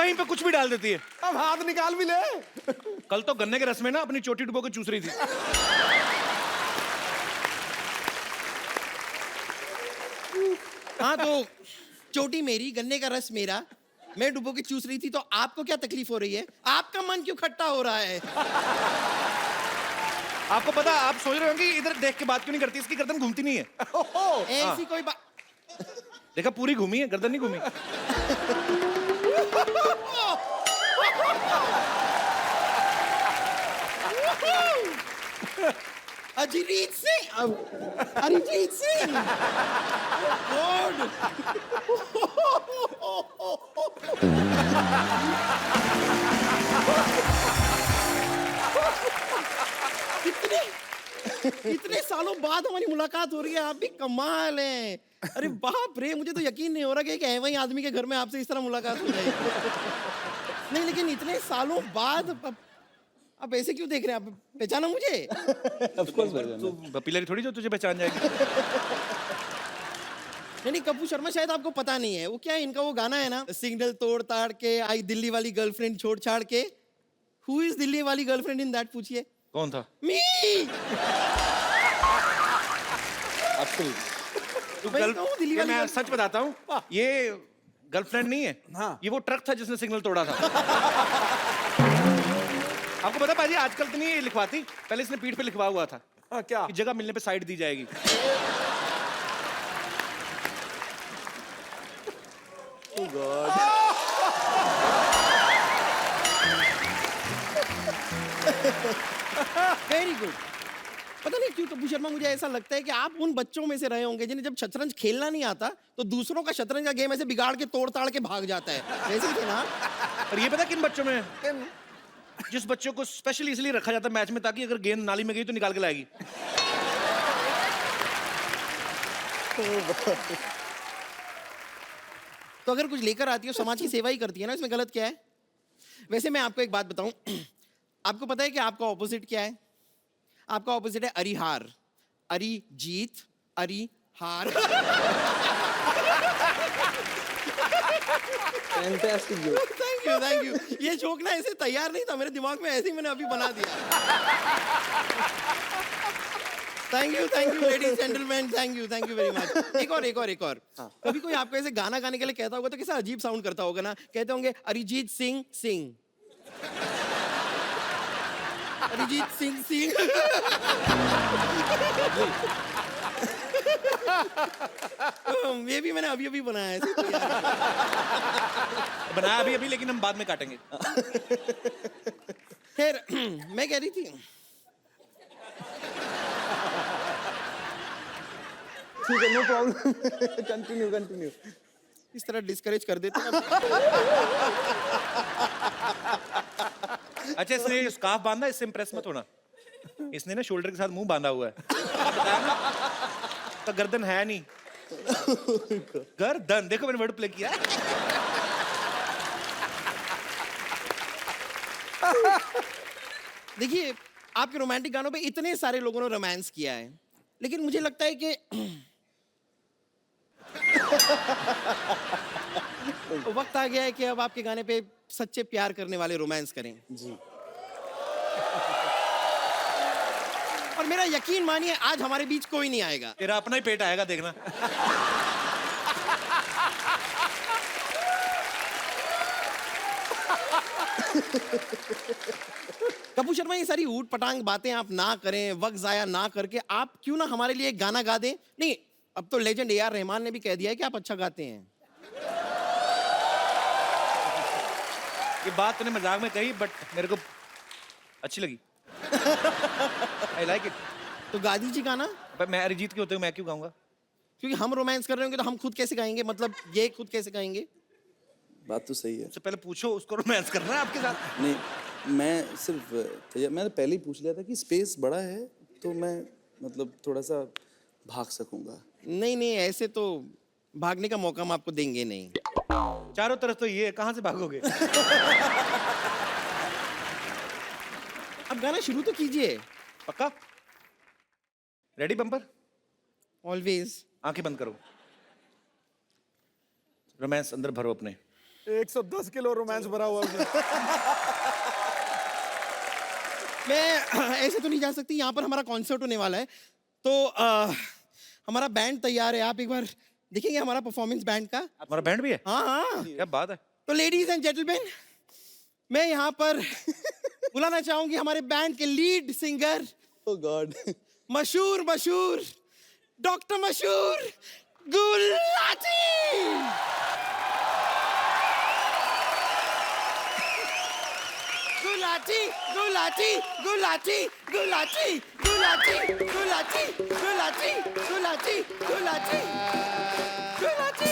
कहीं पे कुछ भी डाल देती है। अब हाथ निकाल भी ले। कल तो गन्ने के रस में ना अपनी चोटी डुबो के चूस रही थी। हाँ तो चोटी मेरी, गन्ने का रस मेरा, मैं डुबो के चूस रही थी, तो आपको क्या तकलीफ हो रही है? आपका मन क्यों खट्टा हो रहा है? आपको पता, आप सोच रहे होंगे इधर देख के बात क्यों नहीं करती, इसकी गर्दन घूमती नहीं है। ऐसी कोई बात। देखा, पूरी घूमी है, गर्दन नहीं घूमी। अरिजीत सिंह, अरिजीत सिंह, गॉड। इतने सालों बाद हमारी मुलाकात हो रही है, आप भी कमाल हैं। अरे बाप रे, मुझे तो यकीन नहीं हो रहा कि एक ऐसे ही आदमी के घर में आपसे इस तरह मुलाकात हो जाएगी। नहीं लेकिन इतने सालों बाद आप ऐसे क्यों देख रहे हैं? आप पहचाना मुझे? ऑफ कोर्स तो पिलरी थोड़ी जो तुझे पहचान जाएगी। नहीं, कपूर शर्मा शायद आपको पता नहीं है, वो क्या है, इनका वो गाना है ना, सिग्नल तोड़ ताड़ के आई दिल्ली वाली गर्लफ्रेंड छोड़ छाड़ के। हु इज दिल्ली वाली गर्लफ्रेंड इन दैट, पूछिए। कौन था? मी। तू मैं कहूँ दिल्ली वाली मैं गर्ल- सच बताता हूँ, ये गर्लफ्रेंड नहीं है। हाँ। ये वो ट्रक था जिसने सिग्नल तोड़ा था। आपको पता पाजी, आजकल तो नहीं लिखवाती, पहले इसने पीठ पे लिखवा हुआ था हाँ, क्या? कि जगह मिलने पे साइड दी जाएगी। Very good. पता नहीं क्यों कपूर शर्मा, मुझे ऐसा लगता है कि आप उन बच्चों में से रहे होंगे जिन्हें जब शतरंज खेलना नहीं आता तो दूसरों का शतरंज का गेम ऐसे बिगाड़ के तोड़ ताड़ के भाग जाता है, वैसे ही थे ना? और ये पता किन बच्चों में है? जिस बच्चों को स्पेशली इसलिए रखा जाता है मैच में, ताकि अगर गेंद नाली में गई तो निकाल के लाएगी। तो अगर कुछ लेकर आती है समाज की सेवा ही करती है ना, इसमें गलत क्या है? वैसे मैं आपको एक बात बताऊं, आपको पता है कि आपका ऑपोजिट क्या है? आपका ऑपोजिट है Arihar, Arijit, Arihar. Fantastic joke. Thank you. ये जोक ना ऐसे तैयार नहीं था मेरे दिमाग में, ऐसे ही मैंने अभी बना दिया। Thank you ladies gentleman, thank you very much. एक और। कभी कोई आपको ऐसे गाना गाने के लिए कहता होगा तो कैसा अजीब साउंड करता होगा ना? कहते होंगे अरिजीत सिंह सिंह, अरिजीत सिंह सिंह। ये भी मैंने अभी बनाया है, बनाया अभी, लेकिन हम बाद में काटेंगे। खैर मैं कह रही थी, ठीक है, नो प्रॉब्लम। कंटिन्यू। इस तरह डिस्करेज कर देते हैं। अच्छा, इसने स्कार्फ बांधा, इससे इंप्रेस मत होना। इसने ना शोल्डर के साथ मुंह बांधा हुआ है। बताया ना? तो गर्दन है नहीं। गर्दन देखो, मैंने वर्ड प्ले किया। देखिए, आपके रोमांटिक गानों पे इतने सारे लोगों ने रोमांस किया है, लेकिन मुझे लगता है कि वक्त आ गया है कि अब आपके गाने पे सच्चे प्यार करने वाले रोमांस करें। जी। और मेरा यकीन मानिए, आज हमारे बीच कोई नहीं आएगा। तेरा अपना ही पेट आएगा, देखना। कपूर शर्मा, ये सारी ऊट पटांग बातें आप ना करें, वक्त जाया ना करके आप क्यों ना हमारे लिए एक गाना गा दें? नहीं, अब तो लेजेंड ए आर रहमान ने भी कह दिया है कि आप अच्छा गाते हैं। ये बात तूने मजाक में कही, बट मेरे को अच्छी लगी। I like it. तो गा दीजिए गाना। मैं अरिजीत के होते हुए मैं क्यों गाऊंगा? क्योंकि हम रोमांस कर रहे होंगे तो हम खुद कैसे गाएंगे? मतलब ये खुद कैसे गाएंगे? बात तो सही है। उससे पहले पूछो उसको रोमांस करना है आपके साथ। नहीं, मैं सिर्फ मैंने पहले ही पूछ लिया था कि स्पेस बड़ा है तो मैं मतलब थोड़ा सा भाग सकूंगा। नहीं, ऐसे तो भागने का मौका हम आपको देंगे नहीं। चारों तरफ तो ये है, कहां से भागोगे? अब गाना शुरू तो कीजिए। पक्का? Ready bumper? ऑलवेज। आंखें बंद करो, रोमांस अंदर भरो अपने। 110 किलो रोमांस भरा हुआ उसमें। मैं ऐसे तो नहीं जा सकती, यहाँ पर हमारा कॉन्सर्ट होने वाला है, तो हमारा बैंड तैयार है, आप एक बार देखेंगे हमारा परफॉर्मेंस बैंड का? हमारा बैंड भी है? हाँ हाँ। क्या बात है। तो लेडीज एंड जेंटलमैन, मैं यहाँ पर बुलाना चाहूंगी हमारे बैंड के लीड सिंगर, ओ गॉड, मशहूर doctor Mashoor Gulati. Gulati Gulati Gulati Gulati Gulati Gulati Gulati Gulati Gulati Gulati.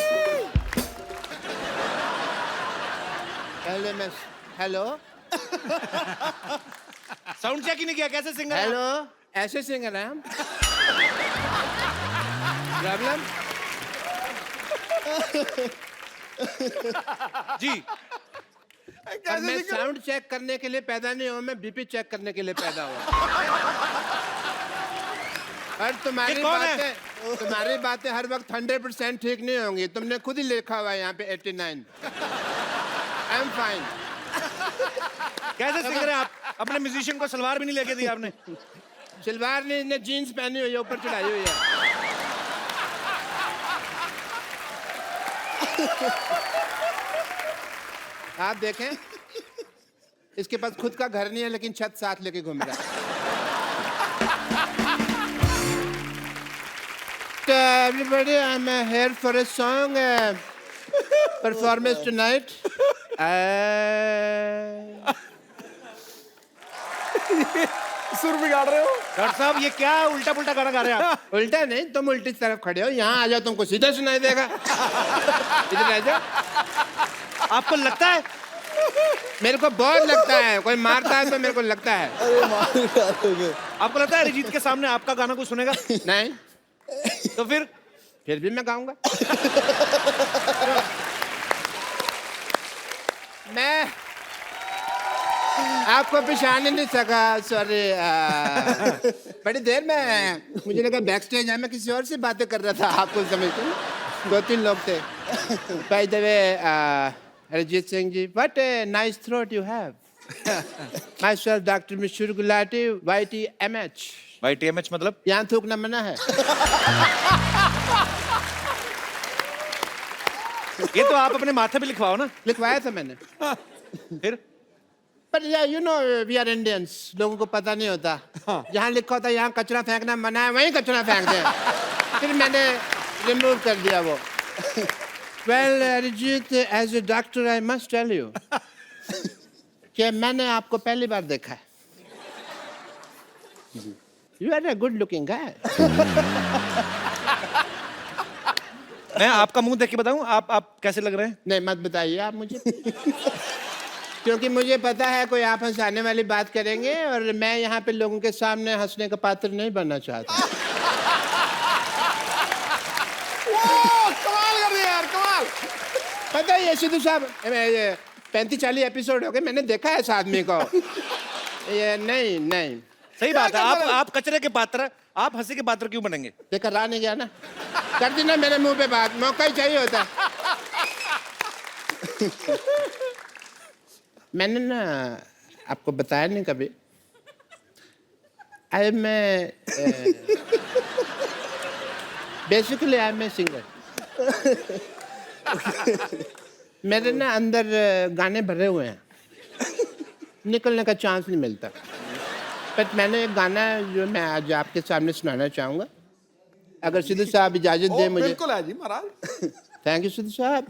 Hello miss, hello sound check ही नहीं किया, कैसे सिंगर? हेलो, ऐसे सिंगर हैं हम। प्रॉब्लम? जी। और मैं साउंड चेक करने के लिए पैदा नहीं हुआ, मैं बीपी चेक करने के लिए पैदा हुआ। और तुम्हारी बातें हर वक्त 100% ठीक नहीं होंगी, तुमने खुद ही लिखा हुआ है यहाँ पे 89। I am fine. कैसे सिंगर है आप? अपने म्यूजिशियन को सलवार भी नहीं लेके दी आपने। सलवार नहीं, इसने जीन्स पहनी हुई है, ऊपर चढ़ाई हुई है। आप देखें, इसके पास खुद का घर नहीं है लेकिन छत साथ लेके घूम रहा है। Everybody, I'm here for a song performance tonight. सुर बिगाड़ रहे हो डॉक्टर साहब, ये क्या उल्टा पुल्टा गाना गा रहे हैं आप? उल्टा नहीं, तुम उल्टी तरफ खड़े हो, यहाँ आ जाओ, तुमको सीधा सुनाई देगा। इधर आ जाओ। आपको लगता है? मेरे को बहुत लगता है, कोई मारता है तो मेरे को लगता है। अरे मार डालोगे। आपको लगता है अरिजीत के सामने आपका गाना कोई सुनेगा? नहीं, तो फिर भी मैं गाऊंगा। मैं आपको पहचान ही नहीं सका, सॉरी। बड़ी देर में मुझे लगा बैक स्टेज है, मैं किसी और से बातें कर रहा था, आपको समझते हैं? 2-3 लोग थे। By the way, Arijit Singh ji, what a nice throat you have. Myself doctor Mashoor Gulati, YTMH। YTMH मतलब? यहाँ थूकना मना है। ये तो आप अपने माथे पे लिखवाओ ना। लिखवाया था मैंने। फिर पर you know we are Indians, लोगों को पता नहीं होता। जहाँ लिखा होता है यहाँ कचरा फेंकना मना है, वहीं कचरा फेंक दें। फिर मैंने रिमूव कर दिया वो। Well Arijit, as a doctor I must tell you कि मैंने आपको पहली बार देखा है। You are a good looking guy. मैं आपका मुंह देख के बताऊं आप कैसे लग रहे हैं? नहीं, मत बताइए आप मुझे। क्योंकि मुझे पता है कोई आप हंसाने वाली बात करेंगे और मैं यहाँ पे लोगों के सामने हंसने का पात्र नहीं बनना चाहता। कमाल कर दिया यार, कमाल। पता है ये सिद्धू साहब, 35-40 एपिसोड हो गए, मैंने देखा है इस आदमी को। ये नहीं सही बात है। आप कचरे के पात्र, आप हंसी के पात्र क्यों बनेंगे? देखा, रहा नहीं गया ना, कर दी ना मेरे मुंह पे बात, मौका ही चाहिए होता। मैंने ना आपको बताया नहीं कभी, I am basically I am a singer. मेरे ना अंदर गाने भरे हुए हैं, निकलने का चांस नहीं मिलता। बट मैंने एक गाना जो मैं आज आपके सामने सुनाना चाहूँगा, अगर सिद्धू साहब इजाज़त दें मुझे। बिल्कुल है जी महाराज। थैंक यू सिद्धू साहब।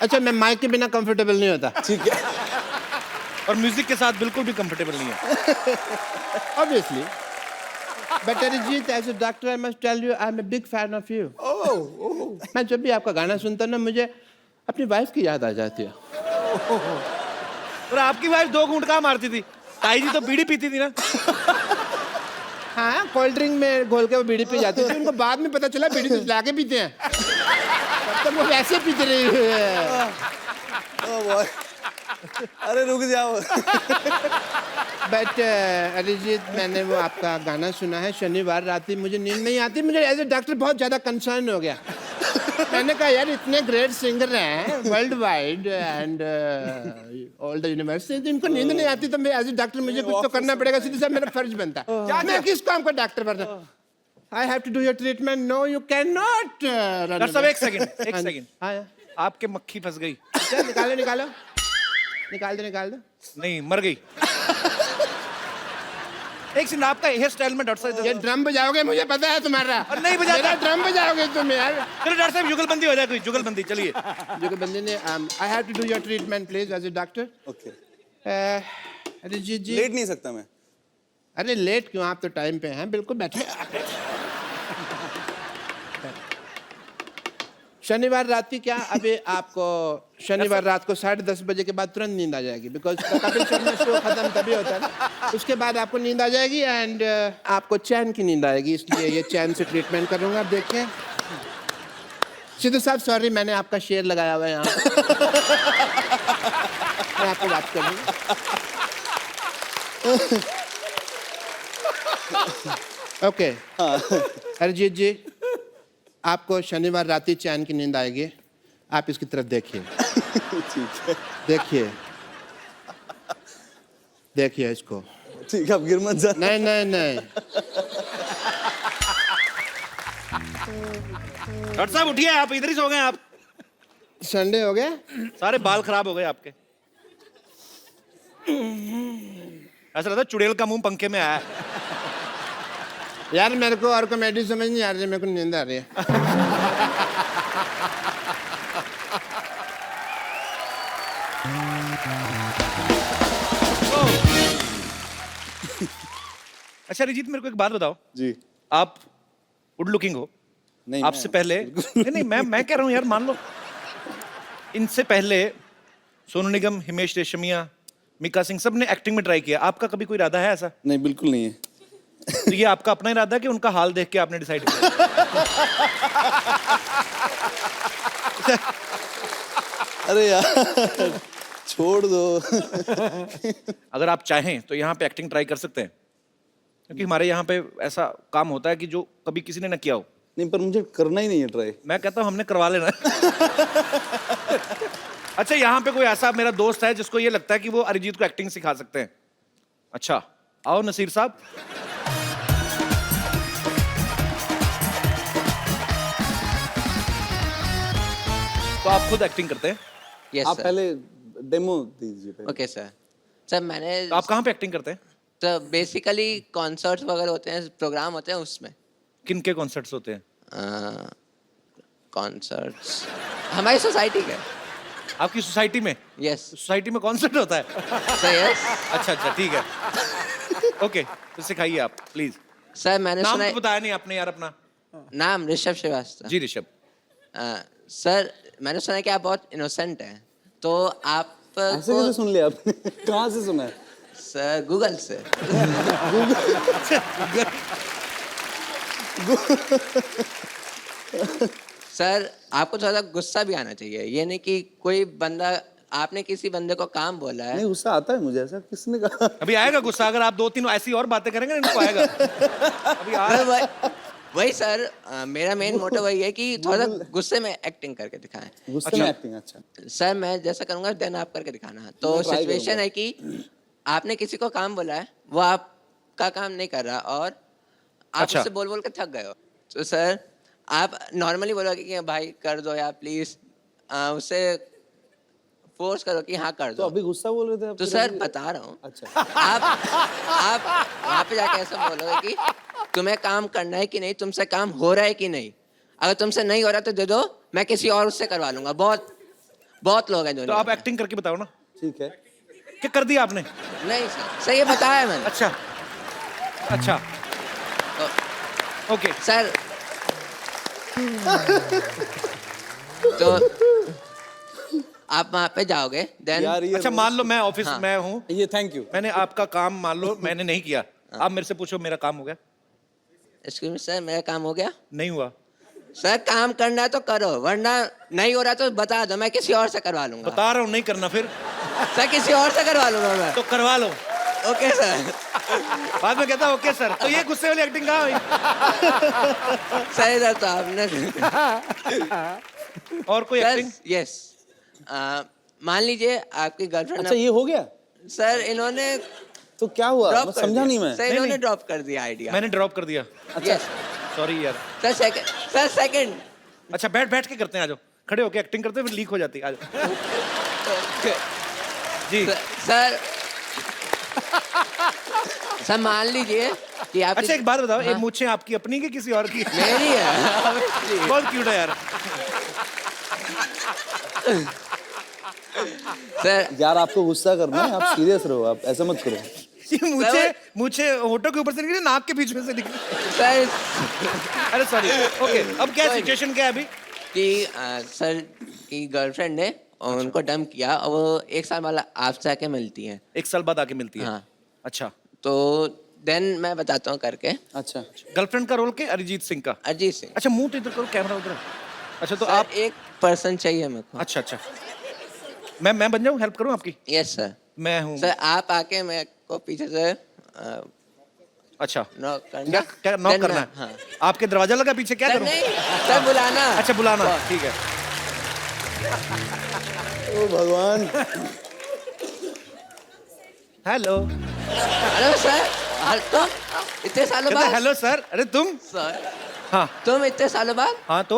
अच्छा, मैं माइक के बिना कंफर्टेबल नहीं होता। ठीक है। और म्यूजिक के साथ बिल्कुल भी कंफर्टेबल नहीं है। Obviously. But Arijit, as a doctor, I must tell you, I'm a big fan of you. मैं जब भी आपका गाना सुनता हूँ ना, मुझे अपनी वाइफ की याद आ जाती है। और आपकी वाइफ 2 घूंट कहाँ मारती थी? ताई जी तो बीड़ी पीती थी ना। हाँ, कोल्ड ड्रिंक में घोल के वो बीड़ी पी जाती थी, उनको बाद में पता चला बीड़ी तो लाके पीते हैं। तब तक वो वैसे पीते रही है। अरे रुक जाओ। बट अरिजीत, मैंने वो आपका गाना सुना है, शनिवार रात ही मुझे नींद नहीं आती, मुझे एज ए डॉक्टर बहुत ज़्यादा कंसर्न हो गया। मैंने कहा यार इतने ग्रेट सिंगर हैं world wide and all the university, इनको नींद नहीं आती तो मैं एज ए डॉक्टर मुझे कुछ तो करना पड़ेगा, सीधे साहब मेरा फर्ज बनता है। मैं किस काम का डॉक्टर बनता? I have to do your treatment. No you can not. Doctor साहब एक सेकंड हाँ आपके मक्खी फंस गई। निकालो निकालो निकाल दो। नहीं मर गई। एक सेकंड आपका हेयर स्टाइल में डॉक्टर साहब ये ड्रम बजाओगे मुझे पता है तुम्हारा। और नहीं बजाता। मेरा ड्रम बजाओगे तुम यार। चलो डॉक्टर साहब जुगलबंदी हो जाए, कोई जुगलबंदी चलिए। जो बंदे ने I have to do your treatment please as a doctor. Okay, अरे जी लेट नहीं सकता मैं। अरे लेट क्यों, आप तो टाइम पे हैं, बिल्कुल बैठे। शनिवार रात की क्या अभी आपको शनिवार रात को 10:30 बजे के बाद तुरंत नींद आ जाएगी, बिकॉज कपिल शर्मा शो खत्म तभी होता है ना। उसके बाद आपको नींद आ जाएगी एंड आपको चैन की नींद आएगी, इसलिए ये चैन से ट्रीटमेंट करूंगा। आप देखिए सिद्धू साहब, सॉरी मैंने आपका शेर लगाया हुआ है यहाँ। मैं आपको बात करूँगा। ओके अरिजीत जी, आपको शनिवार रात ही चैन की नींद आएगी। आप इसकी तरफ देखिए। ठीक है, देखिए इसको। ठीक है, आप गिर मत जाना। नहीं डॉक्टर साहब उठिए, आप इधर ही सो गए। आप संडे हो गया। सारे बाल खराब हो गए आपके। ऐसा लगता है चुड़ैल का मुंह पंखे में आया है। यार मेरे को और कॉमेडी समझ नहीं आ रही, मेरे को नींद आ रही है। अच्छा अरिजीत, मेरे को एक बात बताओ। जी आप गुड लुकिंग हो। नहीं, आपसे मैं- पहले नहीं मैं कह रहा हूँ यार, मान लो इनसे पहले सोनू निगम, हिमेश रेशमिया, मिका सिंह सब ने एक्टिंग में ट्राई किया। आपका कभी कोई इरादा है ऐसा? नहीं, बिल्कुल नहीं है। तो ये आपका अपना इरादा है कि उनका हाल देख के आपने डिसाइड किया? अरे यार छोड़ दो। अगर आप चाहें तो यहाँ पे एक्टिंग ट्राई कर सकते हैं, क्योंकि हमारे यहाँ पे ऐसा काम होता है कि जो कभी किसी ने ना किया हो। नहीं, पर मुझे करना ही नहीं है ट्राई। मैं कहता हूँ हमने करवा लेना। अच्छा, यहाँ पे कोई ऐसा मेरा दोस्त है जिसको ये लगता है कि वो अरिजीत को एक्टिंग सिखा सकते हैं। अच्छा आओ नसीर साहब। तो आप खुद एक्टिंग करते हैं? यस आप सर। पहले डेमो दीजिए पहले। Okay sir. सर मैंने तो आप कहाँ पे एक्टिंग करते हैं? तो बेसिकली कॉन्सर्ट्स वगैरह होते हैं, प्रोग्राम होते हैं उसमें। किन के कॉन्सर्ट्स होते हैं? कॉन्सर्ट्स हमारी सोसाइटी के। आपकी सोसाइटी में? यस सोसाइटी में कॉन्सर्ट होता है? सर। यस अच्छा ठीक है। ओके, तो सिखाइए आप प्लीज। सर मैंने नाम सुना तो बताया नहीं आपने यार अपना। नाम ऋषभ श्रीवास्तव। जी ऋषभ। सर मैंने सुना है कि आप बहुत इनोसेंट हैं, तो आप ऐसे कैसे सुन लिया आपने? कहाँ से सुना है? सर गूगल से। सर आपको थोड़ा गुस्सा भी आना चाहिए, ये नहीं कि कोई बंदा, आपने किसी बंदे को काम बोला है। नहीं, गुस्सा आता है मुझे। ऐसा किसने कहा? अभी आएगा गुस्सा, अगर आप 2-3 ऐसी और बातें करेंगे ना इनको आएगा। अभी आ सर, वही सर मेरा मेन मोटिव वही है कि थोड़ा गुस्से में एक्टिंग करके दिखाएं। गुस्से में एक्टिंग? अच्छा, सर मैं जैसा करूंगा देन आप करके दिखाना। तो मैं try सिचुएशन करूंगा। है कि आपने किसी को काम बोला है, वो आपका काम नहीं कर रहा और आप अच्छा। उससे बोल बोल के थक गए हो। तो सर आप नॉर्मली बोलोगे कि भाई कर दो या प्लीज, उससे फोर्स करो कि हाँ कर तो दो। अभी गुस्सा बोल रहे थे आप? तो फिर सर अभी- बता रहा हूँ, अच्छा, आप वहाँ पे जाके ऐसा बोलोगे कि तुम्हें काम करना है कि नहीं, तुमसे काम हो रहा है कि नहीं। अगर तुमसे नहीं हो रहा तो दे दो, मैं किसी और उससे करवा लूंगा। बहुत लोग हैं तो दुनिया आप में। एक्टिंग करके बताओ ना। ठीक है। क्या कर दिया आपने? नहीं सर ये बताया है मैंने। अच्छा ओके। सर तो आप वहाँ पे जाओगे देन। यार ये अच्छा मान लो मैं ऑफिस हाँ। में हूँ, ये थैंक यू। मैंने आपका काम मान लो मैंने नहीं किया, आप मेरे से पूछो मेरा काम हो गया? एक्सक्यूज मी सर, मेरा काम हो गया? नहीं हुआ। सर काम करना है तो करो, वरना नहीं हो रहा तो बता दो, मैं किसी और से करवा लूंगा। बता रहा हूँ नहीं करना, फिर सर किसी और से करवा लूंगा मैं। तो करवा लो। Okay sir. बाद में कहता ओके सर। तो ये गुस्से वाली एक्टिंग कहाँ हुई? सर इधर तो आपने और कोई एक्टिंग? यस मान लीजिए आपकी गर्लफ्रेंड अच्छा ये हो गया सर इन्होंने तो क्या हुआ ड्रॉप मैं कर समझा दिया। नहीं मैं सर इन्होंने ड्रॉप कर दिया आइडिया। मैंने ड्रॉप कर दिया। यस सॉरी यार। सर सेकंड अच्छा बैठ के करते हैं, आ जाओ। खड़े होके एक्टिंग करते हैं फिर लीक हो जाती है। आ जाओ। जी सर सर मान लीजिए कि आप अच्छा एक बात बताओ, ये मूछें आपकी अपनी की किसी और की? मेरी है। बहुत क्यूट है यार। सर यार आपको गुस्सा करना है, आप सीरियस रहो, आप ऐसा मत करो। ये मूछे होठों के ऊपर से निकली, नाक के बीच में से निकली। सर अरे सॉरी। ओके अब क्या कोई सिचुएशन क्या है अभी? कि सर की गर्लफ्रेंड ने उनको डंप किया और वो 1 साल वाला आपसे आके मिलती है। 1 साल बाद आके मिलती है। हाँ। अच्छा तो देन मैं बताता हूँ करके। अच्छा गर्लफ्रेंड का रोल के अरिजीत सिंह का? अरिजीत सिंह। अच्छा मुंह तो इधर करो, कैमरा उधर है। अच्छा तो सर, आप एक पर्सन चाहिए मेरे को। अच्छा मैं बन जाऊँ, हेल्प करूँ आपकी? Yes sir. मैं हूँ। सर आप आके मेरे को पीछे से अच्छा नॉक करना। क्या नॉक Then करना मैं- है? हाँ। आपके दरवाजा लगा पीछे, क्या सर करूँ? नहीं सर बुलाना। अच्छा बुलाना, ठीक है। ओ भगवान। हेलो। Hello sir. तुम इतने सालों बाद? Hello sir. अरे तुम? सर हाँ तुम इतने सालों बाद? हाँ तो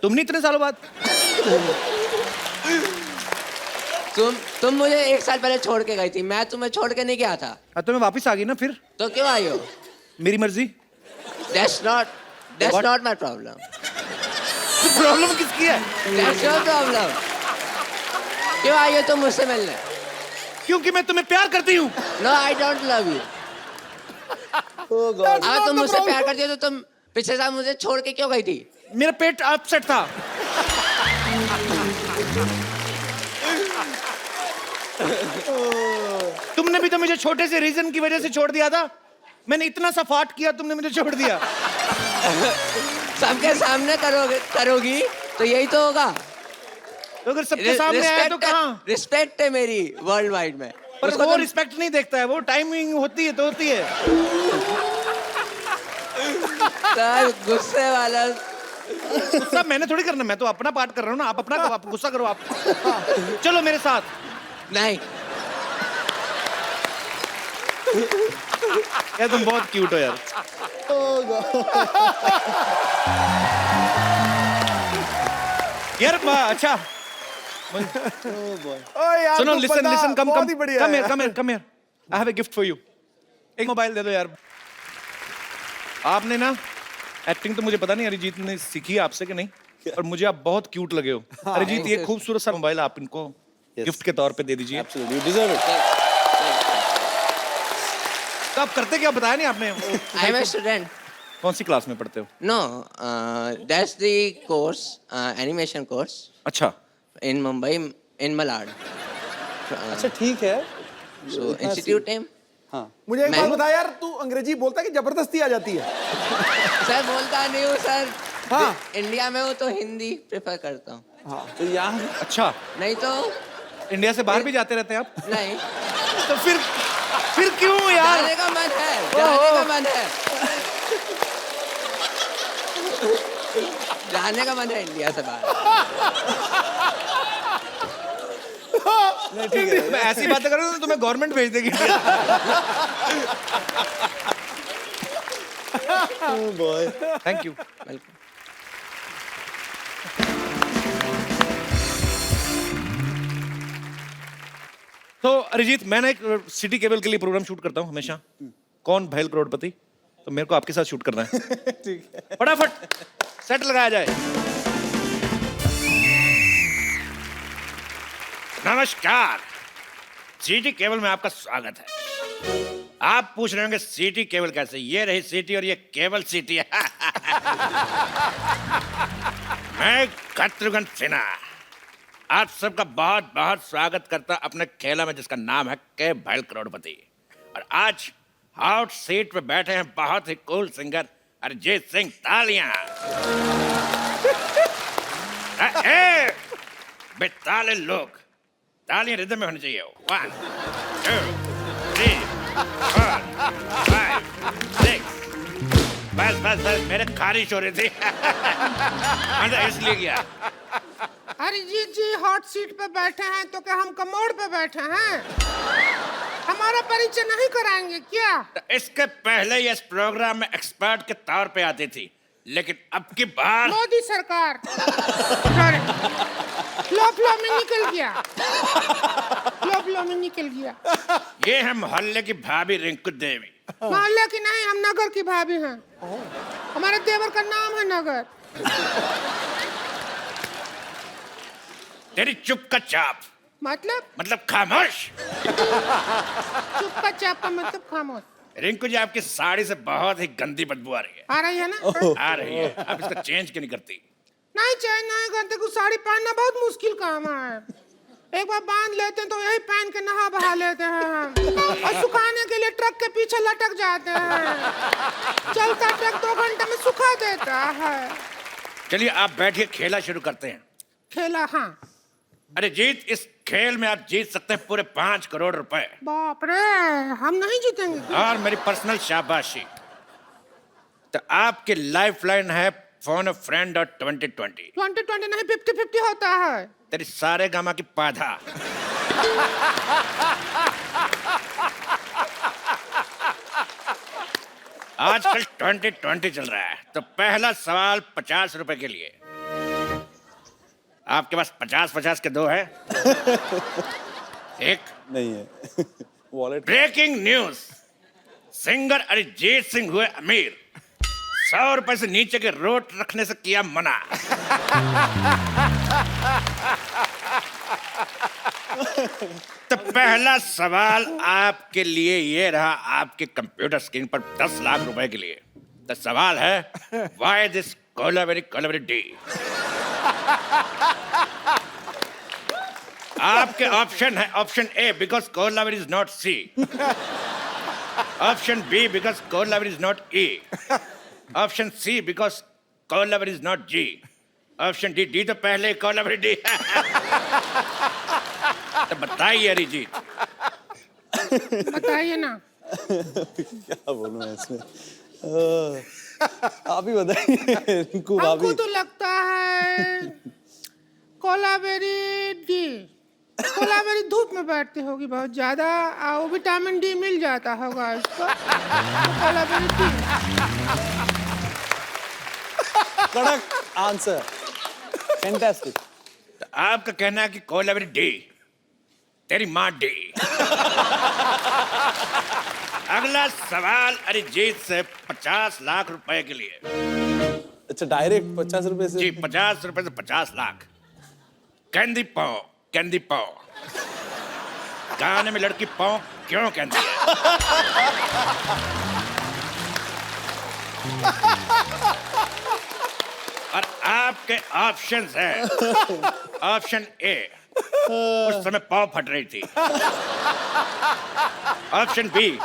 तुम नहीं इतने सालों बाद? तुम मुझे 1 साल पहले छोड़ के गई थी, मैं तुम्हें छोड़ के नहीं गया था। हाँ तो मैं वापस आ गई ना फिर। तो क्यों आई हो? मेरी मर्जी। That's What? not my problem. Problem किसकी है? That's your problem. क्यों आई हो तुम मुझसे मिलने? क्योंकि मैं तुम्हें प्यार करती हूँ। No, I don't love you. Oh God. अगर तुम मुझसे प्यार करती हो तो तुम पिछले साल मुझे छोड़ के क्यों गई थी? मेरा पेट अपसेट था। तुमने भी तो मुझे छोटे से रीजन की वजह से छोड़ दिया था। मैंने इतना सा फाट किया, तुमने मुझे छोड़ दिया। सबके सामने करोगी तो यही तो होगा। तो अगर सबके सामने आए तो कहाँ? रिस्पेक्ट है मेरी वर्ल्ड वाइड में। पर उसको वो तुम- रिस्पेक्ट नहीं देखता है, वो टाइमिंग होती है तो होती है। सर गुस्से वाला। गुस्सा मैंने थोड़ी करना, मैं तो अपना पार्ट कर रहा हूँ ना। आप अपना आप गुस्सा करो आप। चलो मेरे साथ। नहीं यार तुम बहुत क्यूट हो यार। यार अच्छा ओ यार सुनो, तुम लिसन बंदा लिसन, कम बहुत ही बढ़िया है। Come here. I have a gift for you. एक मोबाइल दे दो यार। आपने ना एक्टिंग तो मुझे पता नहीं अरिजीत ने सीखी है आपसे कि नहीं, पर मुझे आप बहुत क्यूट लगे हो। अरिजीत ये खूबसूरत सा मोबाइल आप इनको गिफ्ट के तौर पे दे दीजिए। Absolutely, you deserve it. तो आप करते क्या, बताया नहीं आपने? I am a student. कौन सी क्लास में पढ़ते हो? No, that's the course, animation course अच्छा in Mumbai, in Malad. अच्छा ठीक है। So institute name. हाँ मुझे एक बात मैं- बता यार, तू अंग्रेजी बोलता है कि जबरदस्ती आ जाती है? सर बोलता नहीं हूँ सर। हाँ। इंडिया में हूँ तो हिंदी प्रेफर करता हूँ। हाँ तो यहाँ अच्छा, नहीं तो इंडिया से बाहर भी जाते रहते हैं आप? नहीं। तो फिर क्यों यार? जाने का मन है, जाने का मन है। जाने का मन है इंडिया से बाहर। मैं ऐसी बातें करूँ तो तुम्हें गवर्नमेंट भेज देगी। Boy thank you. वेलकम। तो अरिजीत, मैं ना एक सिटी केबल के लिए प्रोग्राम शूट करता हूँ हमेशा। कौन भैल करोड़पति, तो मेरे को आपके साथ शूट करना है। ठीक है। फटाफट सेट लगाया जाए। नमस्कार, सिटी केबल में आपका स्वागत है। आप पूछ रहे होंगे सिटी केबल कैसे? ये रही सिटी और ये केबल सिटी है। मैं शत्रुघ्न सिन्हा आप सबका बहुत बहुत स्वागत करता अपने खेला में, जिसका नाम है के भैल करोड़पति। और आज हॉट सीट पे बैठे हैं बहुत ही कूल सिंगर अरिजीत सिंह। तालियां। बेताले लोग, तालियां रिदम में होनी चाहिए। 1 2 3 4 5 6 बस मेरे खारिश हो रही थी मतलब इसलिए गया। अरिजीत जी हॉट सीट पे बैठे हैं तो क्या हम कमोड पे बैठे हैं? हमारा परिचय नहीं कराएंगे क्या? तो इसके पहले ये इस प्रोग्राम में एक्सपर्ट के तौर पे आती थी, लेकिन अब की बार मोदी सरकार फ्लो में निकल गया, फ्लो में निकल गया। ये है मोहल्ले की भाभी रिंकू देवी। मोहल्ले की नहीं, हम नगर की भाभी हैं। हमारे देवर का नाम है नगर। तेरी चुप का चाप मतलब खामोश। चुप का चाप का मतलब खामोश। रिंकू जी आपकी साड़ी से बहुत ही गंदी बदबू आ रही है। आ रही है ना? आ रही है। आप इसको चेंज क्यों नहीं करती? नहीं चेंज नहीं करते, कुछ साड़ी पहनना बहुत मुश्किल काम है। एक बार बांध लेते हैं तो यही पहन के नहा बहा लेते हैं हम, और सुखाने के लिए ट्रक के पीछे लटक जाते हैं। चलता ट्रक 2 घंटे में सुखा देता है। चलिए आप बैठिए, खेला शुरू करते हैं। खेला? हाँ। अरे जीत, इस खेल में आप जीत सकते हैं पूरे 5 करोड़ रुपए। बाप रे, हम नहीं जीतेंगे। और मेरी पर्सनल शाबाशी। तो आपकी लाइफलाइन है फोन अ फ्रेंड और 2020। 2020 नहीं, 50-50 होता है। तेरी सारे गामा की पाधा। आजकल 2020 चल रहा है, तो पहला सवाल 50 रुपए के लिए। आपके पास 50-50 के 2 है? एक नहीं है wallet. Breaking news, singer Arijit Singh हुए अमीर, 100 रुपए से नीचे के रोट रखने से किया मना। तो पहला सवाल आपके लिए ये रहा, आपके कंप्यूटर स्क्रीन पर 10 लाख रुपए के लिए। तो सवाल है, व्हाई दिस कोलावेरी डी? आपके ऑप्शन है, option A because kolaveri is not C, option B because kolaveri is not E, option C because kolaveri is not G, option D, D तो पहले कोलावेरी डी। तो बताइए अरिजीत। बताइए ना। क्या बोलूं मैं इसमें? आप ही बताइए रिंकू भाभी। हमको तो लगता है कोलावेरी डी। कोलावेरी धूप में बैठती होगी बहुत ज्यादा, और विटामिन डी मिल जाता होगा इसको, तो कोलावेरी डी। कड़क आंसर, फैंटास्टिक। तो आपका कहना है कि कोलावेरी डी, तेरी माँ डी। अगला सवाल अरिजीत से 50 लाख रुपए के लिए। अच्छा डायरेक्ट 50 रुपए से? जी 50 रुपए से 50 लाख। कैंडी पाओ, कैंडी पाओ। गाने में लड़की पाओ क्यों कहती है? और आपके ऑप्शंस हैं, ऑप्शन ए, उस समय पाव फट रही थी, ऑप्शन बी,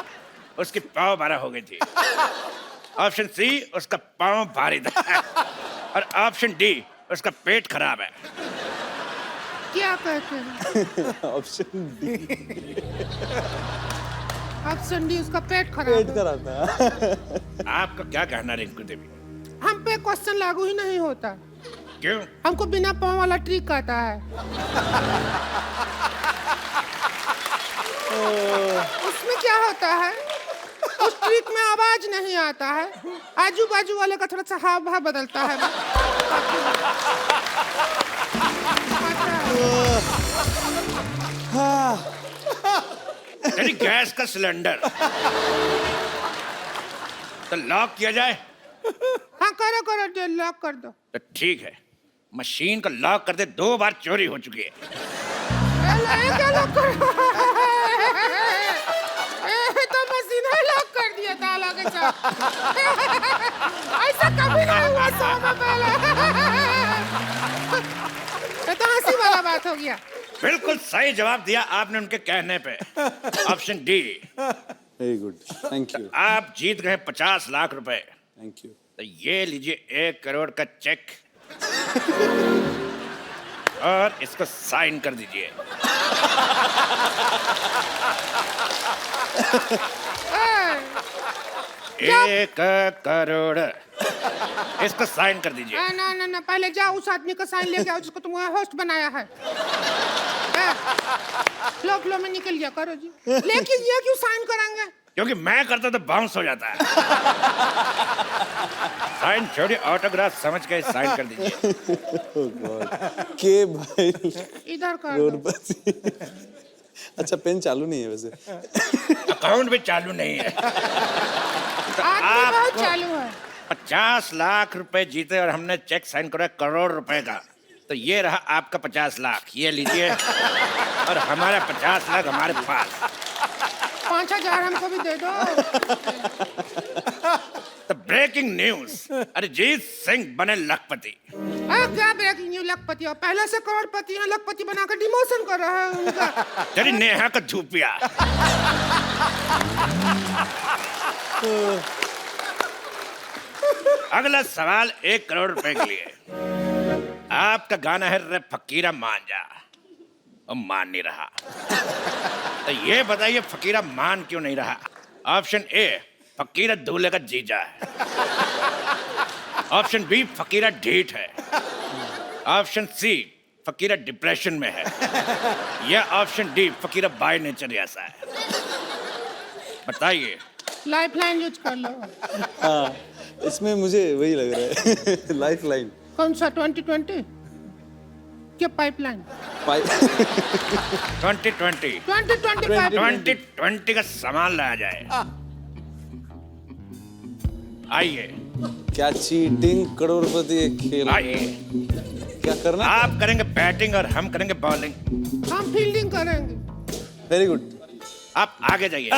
उसकी पाव 12 हो गई थी, ऑप्शन सी, उसका पाव भारी था, और ऑप्शन डी, उसका पेट खराब है। क्या कहते हैं? Option D. ऑप्शन डी, उसका पेट खराब पेट है। खराब था। आपका क्या कहना रिंकू देवी? हम पे क्वेश्चन लागू ही नहीं होता। क्यों? हमको बिना पाँव वाला ट्रिक आता है। उसमें क्या होता है, उस ट्रिक में आवाज नहीं आता है, आजू बाजू वाले का थोड़ा सा हाव भाव बदलता है। यानी गैस का सिलेंडर तो लॉक किया जाए? हाँ करो करो, जो लॉक कर दो। तो ठीक है, मशीन को लॉक करते 2 बार चोरी हो चुकी है। क्या लॉक करो? तो मशीन है, लॉक कर दिया ताला के साथ। ऐसा कभी नहीं हुआ 100 में पहले। ये तो हंसी वाला बात हो गया। बिल्कुल सही जवाब दिया आपने उनके कहने पे, option D. Very good, thank you. आप जीत गए 50 लाख रुपए। Thank you. तो ये लीजिए 1 करोड़ का चेक, और इसको साइन कर दीजिए। 1 करोड़। इसको साइन कर दीजिए। ना ना ना, पहले जाओ उस आदमी का साइन लेके आओ जिसको तुमने होस्ट बनाया है। फ्लो फ्लो में निकल गया, करो जी। लेकिन ये क्यों साइन कराएंगे? क्योंकि मैं करता तो बाउंस हो जाता है। साइन छोड़िए, ऑटोग्राफ समझ के साइन कर दीजिए। के भाई इधर कर दो। करोड़पति। अच्छा, पेन चालू नहीं है वैसे। अकाउंट भी चालू नहीं है। आदमी बहुत चालू है। 50 लाख रुपए जीते और हमने चेक साइन करा करोड़ रुपए का। तो ये रहा आपका 50 लाख, ये लीजिए। और हमारा 50 लाख हमारे पास। 5,000 हमको भी दे दो। तो ब्रेकिंग न्यूज, अरिजीत सिंह बने लखपति। क्या ब्रेकिंग न्यूज? लखपति और पहले से करोड़पति हैं, लखपति बनाकर डिमोशन कर रहा है उनका। तेरी नेहा का धूपिया। अगला सवाल 1 करोड़ रुपए के लिए। आपका गाना है रे फकीरा मान जा, और मान नहीं रहा। तो ये बताइए फकीरा मान क्यों नहीं रहा? ऑप्शन ए, फकीरा दूल्हे का जीजा है। ऑप्शन बी, फकीरा ढीठ है। ऑप्शन सी, फकीरा डिप्रेशन में है। या option D, Fakira by nature ऐसा है। बताइए। लाइफलाइन यूज कर लो। हाँ, इसमें मुझे वही लग रहा है। Life line. कौन सा 2020? क्या पाइपलाइन? 2020 2020 2020 का सामान लाया जाए। आइए क्या चीटिंग करोड़पति एक खेल है। आइए। क्या करना? आप करेंगे बैटिंग और हम करेंगे बॉलिंग। हम फील्डिंग करेंगे। Very good. आप आगे जाइए।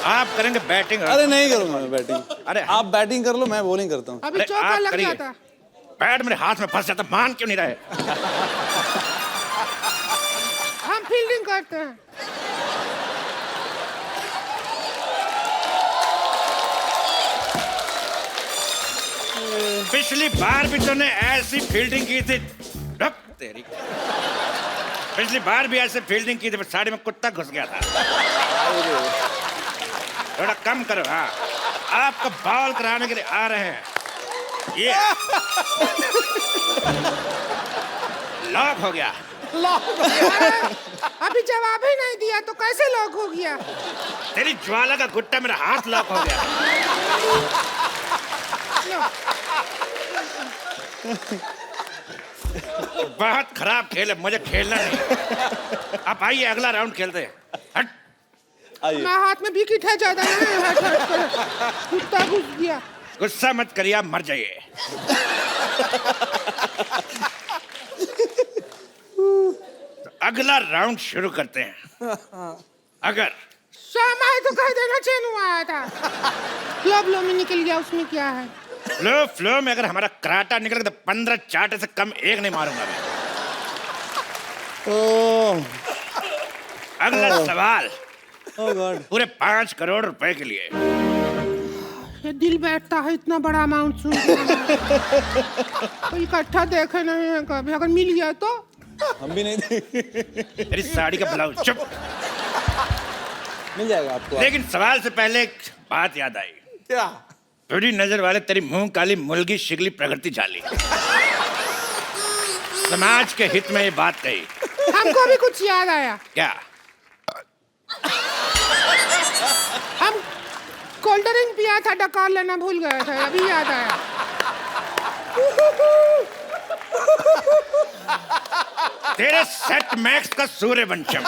आप करेंगे बैटिंग और... अरे नहीं करूंगा मैं बैटिंग। अरे आप बैटिंग कर लो, मैं बॉलिंग करता हूँ। अभी अरे चौका आप लग करिए। जाता। बैट मेरे हाथ में फंस जाता, मान क्यों नहीं रहे? हम फील्डिंग करते हैं। पिछली बार भी तूने ऐसी फील्डिंग की थी। रुक तेरी। पिछली बार भी ऐसे फील्डिंग की थी, पर साड़ी में कुत्ता घुस गया था। थोड़ा कम करो। हाँ, आपको बॉल कराने के लिए आ रहे हैं। ये लॉक हो गया। अभी जवाब ही नहीं दिया तो कैसे लॉक हो गया? तेरी ज्वाला का गुट्टा मेरा हाथ लॉक हो गया। बहुत खराब खेल है, मुझे खेलना नहीं। आप आइए, अगला राउंड खेलते हैं। हट। आइए। मैं हाथ में विकेट है ज्यादा नहीं। हट हट कर कुत्ता घुस गया। गुस्सा मत करिए, आप मर जाइए। तो अगला राउंड शुरू करते हैं। अगर शामा है तो कह देना चैन आया था। फ्लो में निकल गया, उसमें क्या है? फ्लो में अगर हमारा कराटा निकल गया तो 15 चाटे से कम एक नहीं मारूंगा मैं। अगला सवाल पूरे 5 करोड़ रुपए के लिए। ये दिल बैठता है इतना बड़ा अमाउंट सुन के। तो इकट्ठा देखे नहीं है कभी, अगर मिल गया तो। हम भी नहीं तेरी साड़ी का ब्लाउज। चुप। मिल जाएगा आपको। लेकिन सवाल से पहले एक बात याद आई। क्या? थोड़ी नजर वाले तेरी मुंह काली मुलगी शिगली प्रगति झाली। समाज के हित में ये बात कही। हमको भी कुछ याद आया। क्या? हम कोल्ड ड्रिंक पिया था, डकार लेना भूल गए थे, अभी याद आया। तेरे सेट मैक्स का सूर्यवंशम।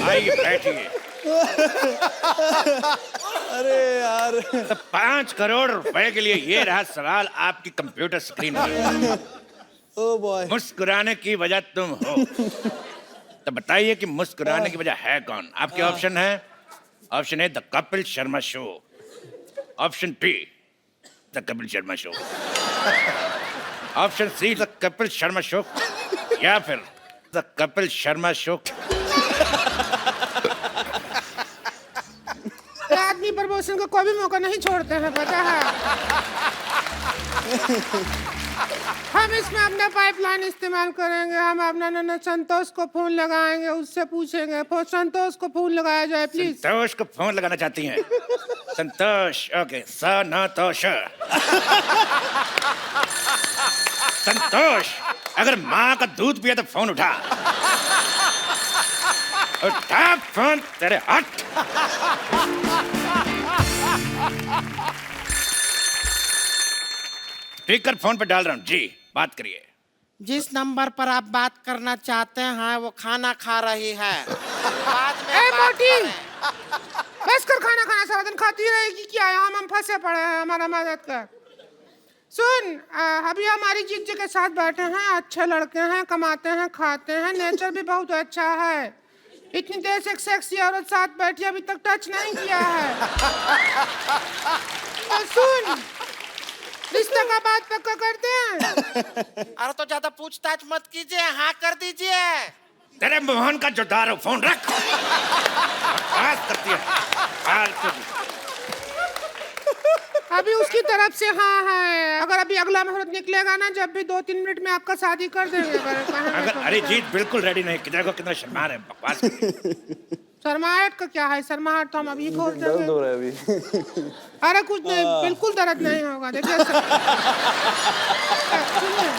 आइए बैठिए। अरे यार। तो 5 करोड़ रुपए के लिए ये रहा सवाल आपकी कंप्यूटर स्क्रीन पर। Oh boy. मुस्कुराने की वजह तुम हो। तो बताइए कि मुस्कुराने की वजह है कौन? आपके ऑप्शन है। Option A, the Kapil Sharma show. Option B, the Kapil Sharma show. Option C, the Kapil Sharma show. या फिर द कपिल शर्मा शो। आदमी प्रमोशन को कोई भी मौका नहीं छोड़ते हैं, पता है। हम इसमें अपना पाइपलाइन इस्तेमाल करेंगे। हम अपना नन्ना संतोष को फोन लगाएंगे, उससे पूछेंगे। संतोष को फोन लगाया जाए प्लीज। संतोष को फोन लगाना चाहती हैं? संतोष, ओके, संतोष। संतोष, अगर माँ का दूध पिया तो फोन उठा। उठा फोन, तेरे हट। स्पीकर फोन पे डाल रहा हूँ जी, बात करिए। जिस नंबर पर आप बात करना चाहते हैं वो खाना खा रही है। बाद में ए बात मोटी, करें। बस कर खाना खाना, सारा दिन खाती रहेगी क्या? हम फंसे पड़े हैं, हमारा मदद कर। सुन, अभी हमारी जीत जी के साथ बैठे हैं, अच्छे लड़के हैं, कमाते हैं, खाते हैं, नेचर भी बहुत अच्छा है। इतनी देर से एक सेक्सी औरत साथ बैठी, अभी तक टच नहीं किया है। तो सुन, रिश्ते का बात पक्का करते हैं। अरे तो ज्यादा पूछताछ मत कीजिए, हाँ कर दीजिए। तेरे मोहन का जोदार हो, फोन रख। बकवास करती है, फालतू की। अभी उसकी तरफ से हाँ है। अगर अभी अगला मुहूर्त निकलेगा ना, जब भी 2-3 मिनट में आपका शादी कर देंगे। अगर अरिजीत बिल्कुल रेडी नहीं, देखो कितना शर्मा रहे, बकवास करती है। शर्माहट का क्या है? शर्माहट तो हम अभी खोल देंगे। दर्द हो रहा है अभी। अरे कुछ नहीं, बिल्कुल दर्द नहीं होगा। देखिए सुनिए,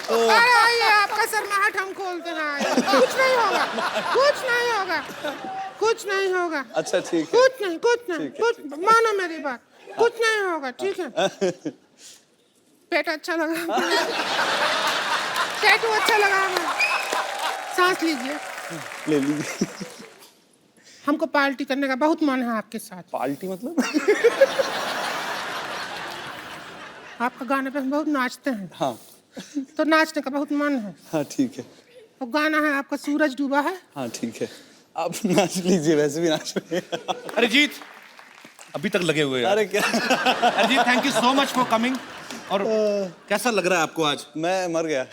अरे आइए, आपका शर्माहट हम खोलते हैं। आइए। कुछ नहीं होगा, कुछ नहीं होगा, कुछ नहीं होगा। अच्छा ठीक है। कुछ नहीं, कुछ नहीं, कुछ मानो मेरी बात, कुछ नहीं होगा, ठीक है? पेट अच्छा लगा, टैटू अच्छा लगा हमें। सांस लीजिए। ले लीजिए। हमको पार्टी करने का बहुत मन है आपके साथ। पार्टी मतलब? आपका गाने पे हम बहुत नाचते हैं, हाँ तो नाचने का बहुत मन है। हाँ ठीक है। वो गाना है आपका सूरज डूबा है। हाँ ठीक है, आप नाच लीजिए, वैसे भी नाच रहे हैं। अरिजीत अभी तक लगे हुए हैं। अरे क्या? Arijit, thank you so much for coming. और कैसा लग रहा है आपको आज? मैं मर गया।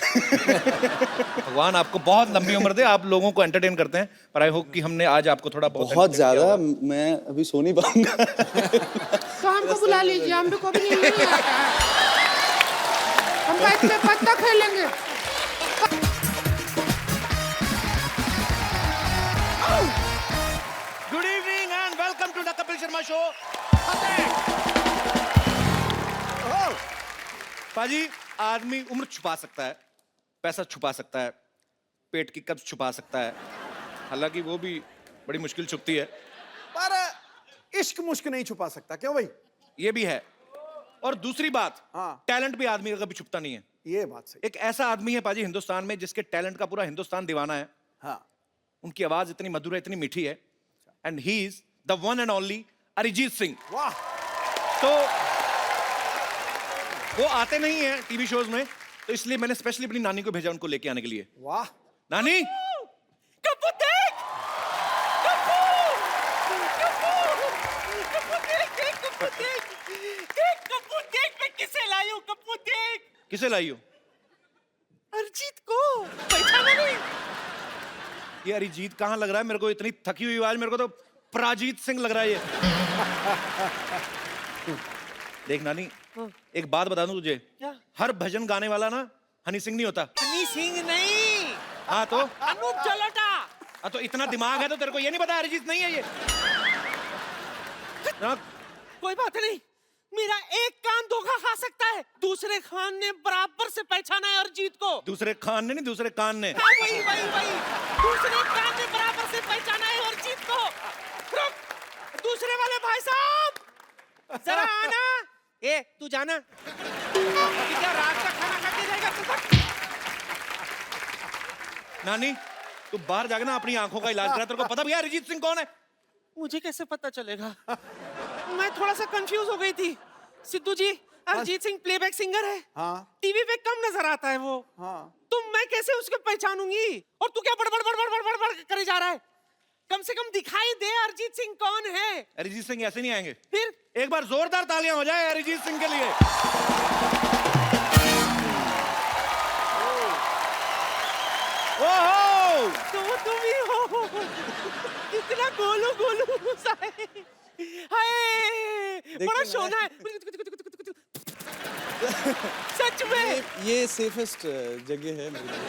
भगवान आपको बहुत लंबी उम्र दे, आप लोगों को एंटरटेन करते हैं, पर आई होप कि हमने आज आपको थोड़ा बहुत entertain किया ज्यादा, होगा। मैं अभी सो नहीं पाऊंगा। तो हमको बुला लीजिए, हम भी को भी नहीं आता है। हम बैठ के पत्ता खेलेंगे। Good evening and welcome to the Kapil Sharma show. पाजी, आदमी उम्र छुपा सकता है, पैसा छुपा सकता है, पेट की कब्ज छुपा सकता है, हालांकि वो भी बड़ी मुश्किल छुपती है। पर इश्क मुश्क नहीं छुपा सकता, क्यों भाई? ये भी है। और दूसरी बात, हाँ। टैलेंट भी आदमी का कभी छुपता नहीं है। ये बात सही। एक ऐसा आदमी है पाजी हिंदुस्तान में जिसके टैलेंट का पूरा हिंदुस्तान दीवाना है। हाँ, उनकी आवाज इतनी मधुर है, इतनी मीठी है, and he is the one and only Arijit Singh. वाह। तो वो आते नहीं है टीवी शोज में, तो इसलिए मैंने स्पेशली अपनी नानी को भेजा उनको लेके आने के लिए। वाह। नानी, कप्पू देख, कप्पू, कप्पू, कप्पू देख, देख कप्पू देख, देख कप्पू देख, मैं किसे लाई हूँ? कप्पू देख, किसे लाई हो? अरिजीत को पहचाना नहीं? ये अरिजीत कहाँ लग रहा है मेरे को? इतनी थकी हुई आवाज, मेरे को तो पराजीत सिंह लग रहा है ये। देख नानी, एक बात बता दूं तुझे, क्या? हर भजन गाने वाला ना हनी सिंह नहीं होता। हनी सिंह नहीं, हाँ तो? अनूप जलोटा। हाँ तो इतना दिमाग है तो तेरे को ये नहीं पता अरिजीत नहीं है ये? ना, कोई बात नहीं, मेरा एक कान धोखा खा सकता है, दूसरे खान ने बराबर से पहचाना है अरिजीत को। दूसरे खान ने नहीं, दूसरे कान ने। हाँ, वही वही वही, दूसरे कान ने बराबर से पहचाना है अरिजीत को। रुक, दूसरे वाले भाई साहब जरा आना। ए तू जाना, अभी क्या रात का खाना खा के रहेगा तू? नानी, तू बाहर जाके ना अपनी आंखों का इलाज करा। तेरे को पता भी है अरिजीत सिंह कौन है? मुझे कैसे पता चलेगा? मैं थोड़ा सा कंफ्यूज हो गई थी। सिद्धू जी, अरिजीत सिंह प्लेबैक सिंगर है, हाँ टीवी पे कम नजर आता है वो, हाँ। तो मैं कैसे उसको पहचानूंगी? और तू क्या बड़बड़ बड़बड़ बड़बड़ बड़ करे जा रहा है? कम से कम दिखाई दे अरिजीत सिंह कौन है। अरिजीत सिंह ऐसे नहीं आएंगे। फिर एक बार जोरदार तालियां हो जाए अरिजीत सिंह के लिए। ओहो, तो तुम ही हो, कितना गोलू गोलू सा है। हाय बड़ा शोना है सच में। ये सेफेस्ट जगह है मेरे लिए।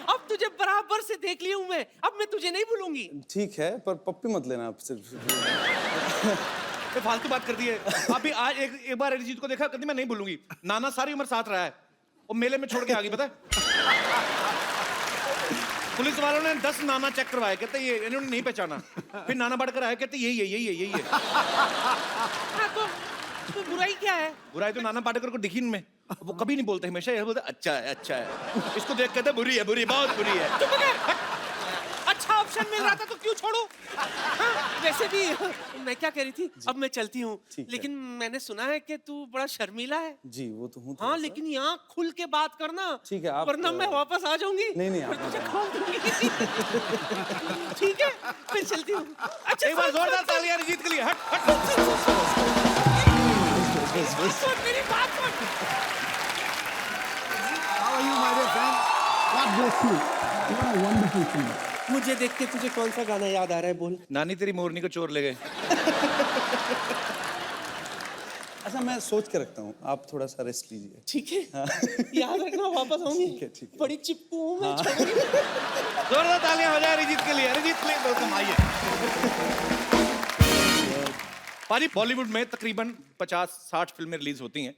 अब तुझे बराबर से देख लिया हूं मैं, अब मैं तुझे नहीं भूलूंगी। ठीक है, पर पप्पी मत लेना आप सिर्फ। ये फालतू बात कर दी है। अभी आज एक बार अरिजीत को देखा, कहती मैं नहीं भूलूंगी। नाना सारी उम्र साथ रहा है, वो मेले में छोड़ के आ गई, पता है। पुलिस वालों ने 10 नाना चेक करवाए, कहते ये इन्होंने नहीं पहचाना। फिर नाना बढ़कर आए, कहते यही है। हाँ, तो बुराई क्या है? बुराई तो नाना पाटेकर को दिखी इनमें, वो कभी नहीं बोलते, हमेशा यही बोलते अच्छा है। इसको देख कहते बुरी है, बहुत बुरी है। चुप कर। अच्छा ऑप्शन मिल रहा था तो क्यों छोड़ू? हाँ, वैसे भी मैं क्या कह रही थी, अब मैं चलती हूँ, लेकिन मैंने सुना है कि तू बड़ा शर्मीला है। जी वो तो हूँ। हाँ, लेकिन यहाँ खुल के बात करना। ठीक है, आप वरना मैं वापस आ जाऊंगी। नहीं, आप फिर तुझे खोल दूंगी। ठीक है, फिर चलती हूँ। अच्छा एक बार जोरदार तालियां अरिजीत के लिए। हट। सुन मेरी बात सुन। मुझे देख के तुझे कौन सा गाना याद आ रहा है, बोल। नानी तेरी मोरनी को चोर ले गए। अच्छा, मैं सोच के रखता हूँ, आप थोड़ा सा रेस्ट लीजिए। ठीक है, याद रखना, वापस आऊंगी। ठीक है। बड़ी चिप्पू हूँ मैं। जोरदार तालियां हो जाए अरिजीत के लिए। अरिजीत प्लीज वेलकम, आइए। पाजी, बॉलीवुड में तकरीबन 50-60 फिल्में रिलीज होती हैं,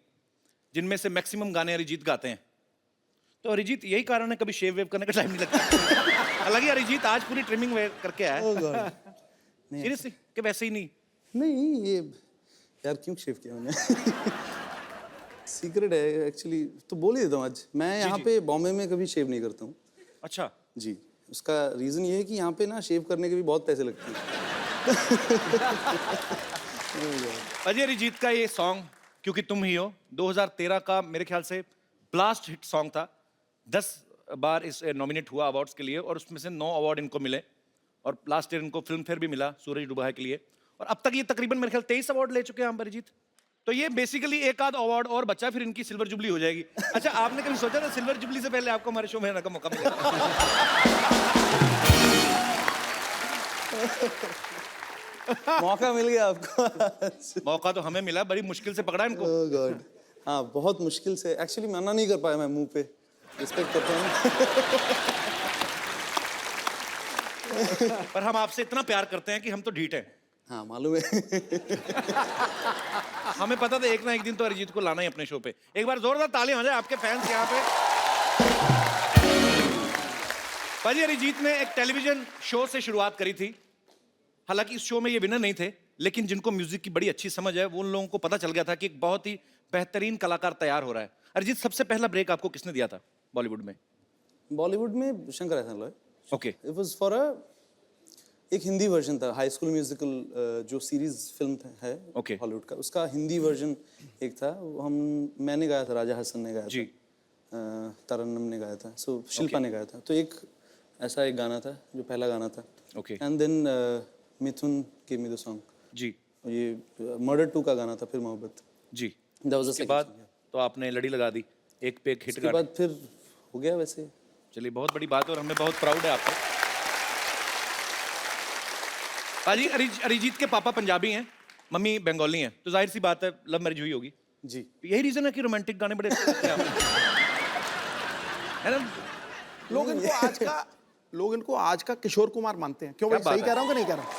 जिनमें से मैक्सिमम गाने अरिजीत गाते हैं। तो अरिजीत, यही कारण है कभी शेव वेव करने का टाइम नहीं लगता। हालांकि अरिजीत आज पूरी ट्रिमिंग करके आया है। सीरियसली कि वैसे ही नहीं? नहीं, ये यार क्यों शेव किया मैंने? सीक्रेट है एक्चुअली, तो बोल ही देता हूँ आज। मैं यहाँ पे बॉम्बे में कभी शेव नहीं करता हूँ। अच्छा जी, उसका रीज़न ये है कि यहाँ पे ना शेव करने के भी बहुत पैसे लगते हैं। अजय अरिजीत का ये सॉन्ग क्योंकि तुम ही हो 2013 का मेरे ख्याल से ब्लास्ट हिट सॉन्ग था। 10 बार इस नॉमिनेट हुआ अवार्ड्स के लिए, और उसमें से 9 अवार्ड इनको मिले, और लास्ट ईयर इनको फिल्म फेयर भी मिला सूरज डूबा है के लिए, और अब तक ये तकरीबन मेरे ख्याल 23 अवार्ड ले चुके हैं हम अरिजीत। तो ये बेसिकली एक आध अवार्ड और बचा, फिर इनकी सिल्वर जुबली हो जाएगी। अच्छा, आपने कभी सोचा था सिल्वर जुबली से पहले आपको हमारे शो में आने का मौका मिलेगा? मौका मिल गया आपको। मौका तो हमें मिला, बड़ी मुश्किल से पकड़ा इनको। ओह गॉड, हाँ बहुत मुश्किल से। एक्चुअली मना नहीं कर पाया मैं मुंह पे। रिस्पेक्ट करता हूँ। पर हम आपसे इतना प्यार करते हैं कि हम तो ढीठ हैं। हाँ मालूम है। हमें पता था एक ना एक दिन तो अरिजीत को लाना ही अपने शो पे। एक बार जोरदार तालियां हो जाए आपके फैंस यहाँ पे। पाजी, अरिजीत ने एक टेलीविजन शो से शुरुआत करी थी। हालांकि इस शो में ये विनर नहीं थे, लेकिन जिनको म्यूजिक की बड़ी अच्छी समझ है वो उन लोगों को पता चल गया था कि एक बहुत ही बेहतरीन कलाकार तैयार हो रहा है। अरिजीत, सबसे पहला ब्रेक आपको किसने दिया था बॉलीवुड में? बॉलीवुड में शंकर एहसान Loy. Okay. It was for एक हिंदी वर्जन था, हाई स्कूल म्यूजिकल जो सीरीज फिल्म है Okay. हॉलीवुड का, उसका हिंदी वर्जन एक था। वो मैंने गाया था, राजा हसन ने गाया जी। था, तरन्नुम ने गाया था, सो शिल्पा ने गाया था। तो एक ऐसा एक गाना था जो पहला गाना था। Okay. And then Mithun give me the song. जी ये मर्डर 2 का गाना था, फिर मोहब्बत। जी। That was the उसके second बाद song, yeah. तो आपने लड़ी लगा दी, एक पे एक हिट उसके गाना। बाद फिर हो गया वैसे। चलिए, बहुत बड़ी बात है और हमें बहुत प्राउड है आपको। पाजी, अरिजीत के पापा पंजाबी हैं, मम्मी बंगाली हैं, तो जाहिर सी बात है लव मैरिज हुई होगी। जी यही रीजन है कि रोमांटिक गाने बड़े अच्छे लगते हैं आपको, है ना? लोग इनको आज का किशोर कुमार मानते हैं। क्यों भाई, क्या बात सही है? कह रहा हूँ कि नहीं कह रहा हूँ?